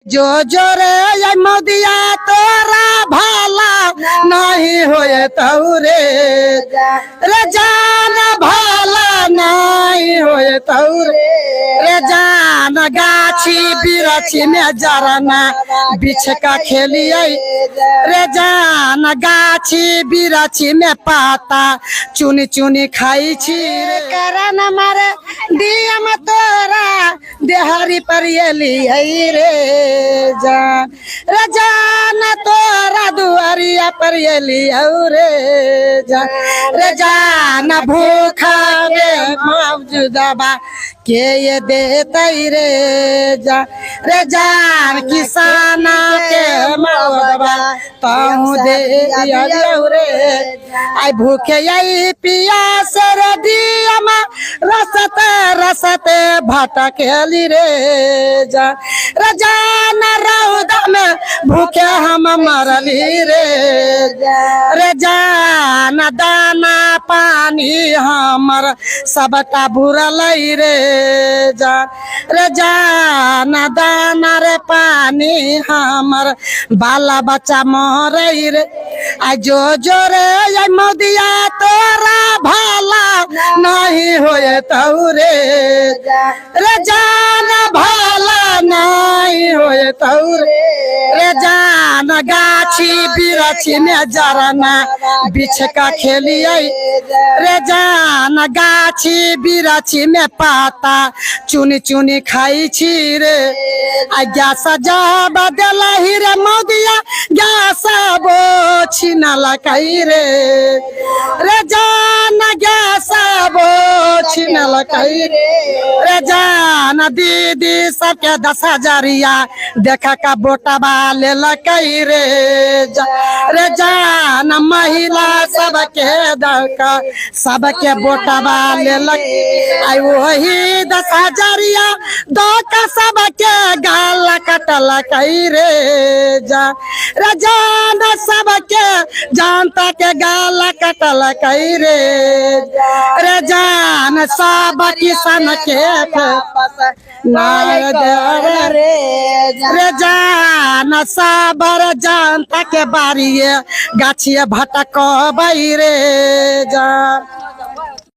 जो जोरे ये मोदिया तोरा भाला नहीं होए तौरे रे जान भाला नहीं होए तौरे रे जान गाछी बिरछी में जरना बिछ का खेलिए रे जान गाछी बिरछी में पाता चुनी चुनी खाई छी रे करन मारे दिया में तोरा देहरी पर ये लिये रे जान रे जान तोरा दुआरिया पर ये लिया रे जान रे जान भूखा रे मौजूदा के ये देतई रे जान रे जान किसाना के मौजूदा ताऊ दे दिया रे आई भूखे यही पियास रे दिया मा रसते रसते भटकेली रे जान रे जान रौदा में भूखे हम मरली रे जान दाना पानी हमर सबका बुरल रे जान दाना रे पानी हमर बाला बच्चा मर रे आ जो रे ये मोदिया तोरा भाला नहीं होए तौरे रे जान भाला नहीं होए तौरे रे जान गाछी बिरछी में जरना बिछ का खेलिए रे जान गाछी बिरछी में पाता चुनी चुनी खाई छी रे आ गैस जब दिलही रे मोदिया गैस बो छीना लकाई रे जान गैस बो छीना लकाई रे जान दीदी सबके 10,000 देखा का बोटबा ले लकई रे जान महिला सबके दका सबके बोटबा ले लकई आई वही 10,000 दका सबके गाल कटल कई रे जान सबके जानता के गाल कटल कई रे जान सब किसान के रे जान साबर जानता के बारी गाछिए भटक रे जान।